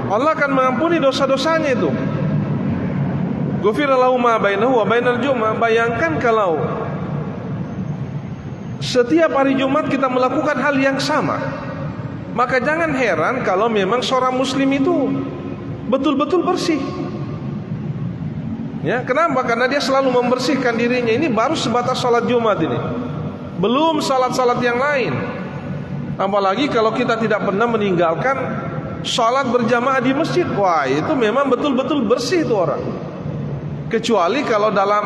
Allah akan mengampuni dosa-dosanya itu. Ghufira lahu ma bainahu wa bainal Jumat. Bayangkan kalau setiap hari Jumat kita melakukan hal yang sama, maka jangan heran kalau memang seorang muslim itu betul-betul bersih. Ya, kenapa? Karena dia selalu membersihkan dirinya. Ini baru sebatas salat Jumat ini. Belum salat-salat yang lain. Apalagi kalau kita tidak pernah meninggalkan salat berjamaah di masjid. Wah, itu memang betul-betul bersih itu orang. Kecuali kalau dalam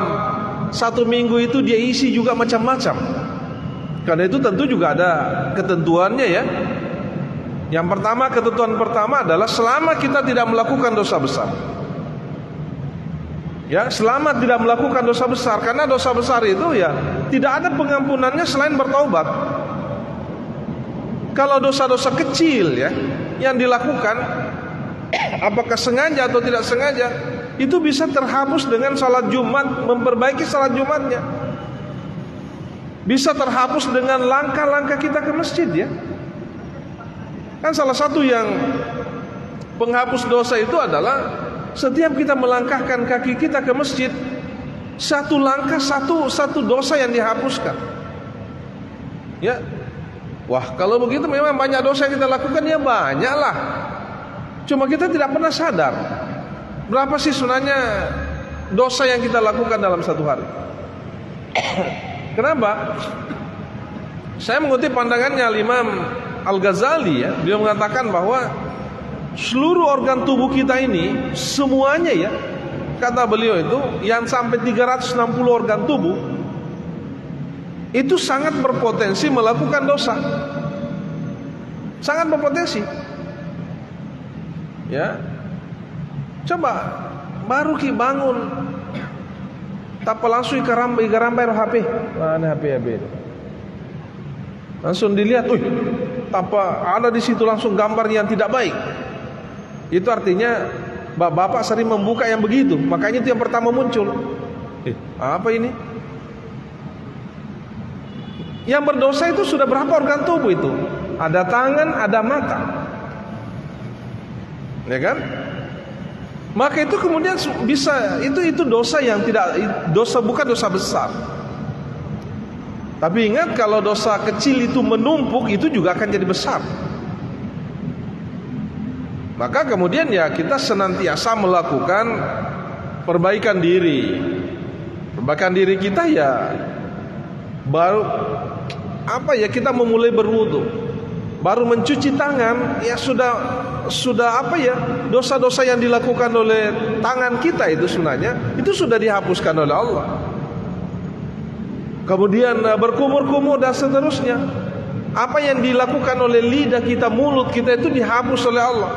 satu minggu itu dia isi juga macam-macam. Karena itu tentu juga ada ketentuannya ya. Yang pertama, ketentuan pertama adalah selama kita tidak melakukan dosa besar. Ya, selama tidak melakukan dosa besar. Karena dosa besar itu ya tidak ada pengampunannya selain bertaubat. Kalau dosa-dosa kecil ya yang dilakukan, apakah sengaja atau tidak sengaja, itu bisa terhapus dengan salat Jumat, memperbaiki salat Jumatnya. Bisa terhapus dengan langkah-langkah kita ke masjid ya. Kan salah satu yang penghapus dosa itu adalah setiap kita melangkahkan kaki kita ke masjid, satu langkah satu dosa yang dihapuskan. Ya. Wah, kalau begitu memang banyak dosa yang kita lakukan ya banyaklah. Cuma kita tidak pernah sadar berapa sih sebenarnya dosa yang kita lakukan dalam satu hari. Kenapa? Saya mengutip pandangannya Imam Al-Ghazali ya. Beliau mengatakan bahwa seluruh organ tubuh kita ini semuanya ya, kata beliau itu yang sampai 360 organ tubuh itu sangat berpotensi melakukan dosa. Sangat berpotensi. Ya. Coba baru ki bangun tapa langsung ikarambai HP. Mana HP itu? Langsung dilihat, tapa ada di situ langsung gambar yang tidak baik. Itu artinya bapak sering membuka yang begitu. Makanya itu yang pertama muncul. Apa ini? Yang berdosa itu sudah berapa organ tubuh itu? Ada tangan, ada mata. Ya kan? Maka itu kemudian bisa itu dosa yang tidak bukan dosa besar. Tapi ingat kalau dosa kecil itu menumpuk itu juga akan jadi besar. Maka kemudian ya kita senantiasa melakukan perbaikan diri. Perbaikan diri kita ya baru kita memulai berwudu. Baru mencuci tangan ya sudah dosa-dosa yang dilakukan oleh tangan kita itu sebenarnya itu sudah dihapuskan oleh Allah. Kemudian berkumur-kumur dan seterusnya. Apa yang dilakukan oleh lidah kita, mulut kita itu dihapus oleh Allah.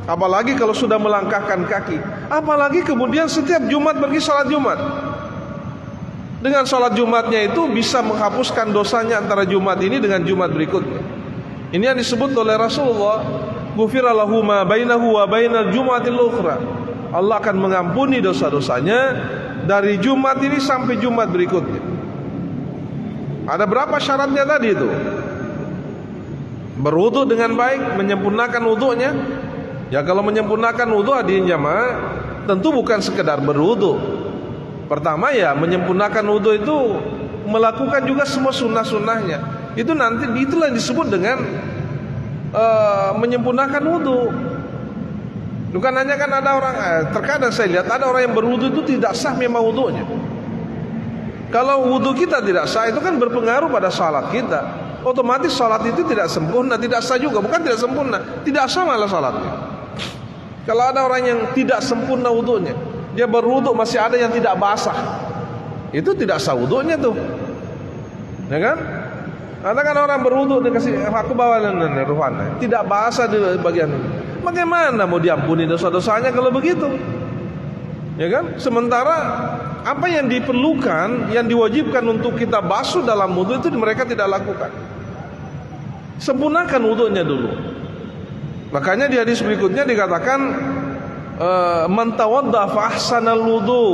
Apalagi kalau sudah melangkahkan kaki. Apalagi kemudian setiap Jumat pergi salat Jumat. Dengan salat Jumatnya itu bisa menghapuskan dosanya antara Jumat ini dengan Jumat berikutnya. Ini yang disebut oleh Rasulullah, ghufira lahu ma bainahu wa bainal Jumatil ukhra. Allah akan mengampuni dosa-dosanya dari Jumat ini sampai Jumat berikutnya. Ada berapa syaratnya tadi itu? Berwudu dengan baik, menyempurnakan wudunya. Ya kalau menyempurnakan wudu hadirin jamaah, tentu bukan sekedar berwudu. Pertama ya menyempurnakan wudu itu melakukan juga semua sunnah-sunnahnya. Itu nanti itulah yang disebut dengan menyempurnakan wudu. Bukan hanya kan ada orang terkadang saya lihat ada orang yang berwudu itu tidak sah memang wudunya. Kalau wudu kita tidak sah itu kan berpengaruh pada salat kita. Otomatis salat itu tidak sempurna, tidak sah juga. Bukan tidak sempurna, tidak sah malah salatnya. Kalau ada orang yang tidak sempurna wudunya, dia berwudu masih ada yang tidak basah, itu tidak sah wudunya tuh. Ya kan? Ada kan orang berwudu dikasih aku bawa ruhana, tidak basah di bagian ini. Bagaimana mau diampuni dosa-dosanya kalau begitu? Ya kan? Sementara apa yang diperlukan, yang diwajibkan untuk kita basuh dalam wudu itu mereka tidak lakukan. Sempurnakan wudunya dulu. Makanya di hadis berikutnya dikatakan man tawadda fa ahsanal wudu.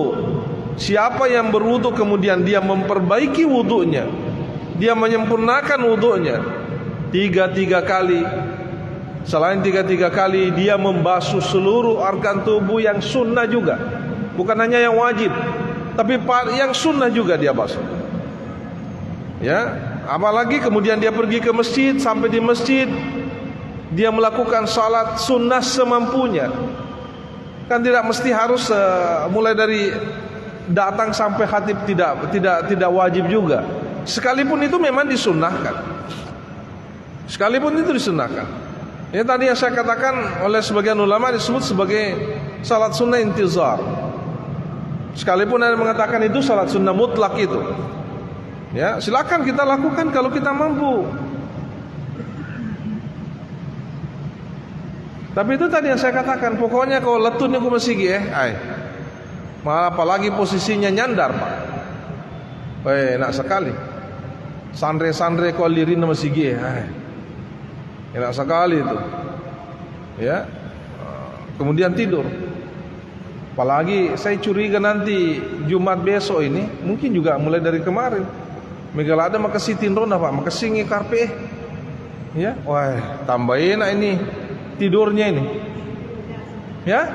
Siapa yang berwudu kemudian dia memperbaiki wudunya, dia menyempurnakan wudunya tiga kali, Selain 3 kali, dia membasuh seluruh organ tubuh yang sunnah juga. Bukan hanya yang wajib, tapi yang sunnah juga dia basuh. Ya, apalagi kemudian dia pergi ke masjid, sampai di masjid dia melakukan salat sunnah semampunya. Kan tidak mesti harus mulai dari datang sampai khatib, tidak wajib juga. Sekalipun itu memang disunnahkan. Sekalipun itu disunnahkan. Ini tadi yang saya katakan oleh sebagian ulama disebut sebagai salat sunnah intizar. Sekalipun ada yang mengatakan itu salat sunnah mutlak itu. Ya, silakan kita lakukan kalau kita mampu. Tapi itu tadi yang saya katakan, pokoknya kalau letun aku masih malah apalagi posisinya nyandar, Pak. Enak sekali. Sandre kau lirin masih enak sekali itu. Ya. Kemudian tidur. Apalagi saya curiga nanti Jumat besok ini, mungkin juga mulai dari kemarin. Megala ada makasitin ronda, Pak, makasingi karpe. Ya, wah, tambahin ini tidurnya ini. Ya?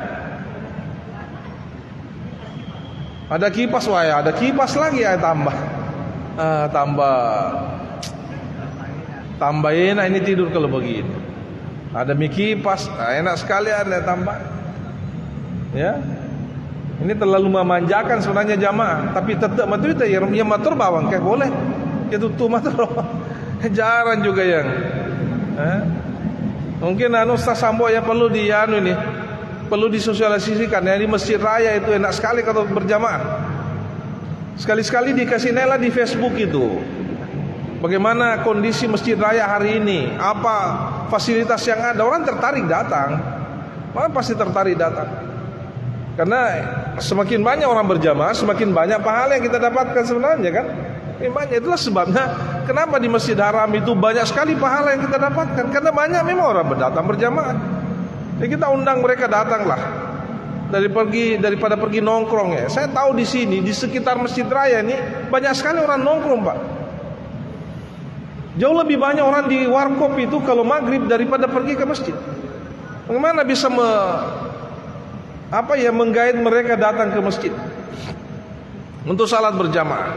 Ada kipas, wah, ada kipas lagi ya tambah. Tambahin ini tidur kalau begini. Ada kipas, enak sekali ada tambah. Ya. Ini terlalu memanjakan sebenarnya jamaah, tapi tetap matu itu yang motor bawang kayak boleh. Itu tuh motor. Jarang juga yang. Mungkin Ustaz Sambo ya perlu perlu disosialisasikan ya, di masjid raya itu enak sekali kalau berjamaah. Sekali-sekali dikasih nela di Facebook itu. Bagaimana kondisi masjid raya hari ini? Apa fasilitas yang ada? Orang tertarik datang. Orang pasti tertarik datang. Karena semakin banyak orang berjamaah, semakin banyak pahala yang kita dapatkan sebenarnya kan. Memangnya itulah sebabnya kenapa di Masjid Haram itu banyak sekali pahala yang kita dapatkan. Karena banyak memang orang berdatang berjamaah. Jadi kita undang mereka datanglah. Daripada pergi nongkrong ya. Saya tahu di sini di sekitar Masjid Raya ini banyak sekali orang nongkrong, Pak. Jauh lebih banyak orang di warkop itu kalau maghrib daripada pergi ke masjid. Bagaimana bisa menggait mereka datang ke masjid untuk salat berjamaah?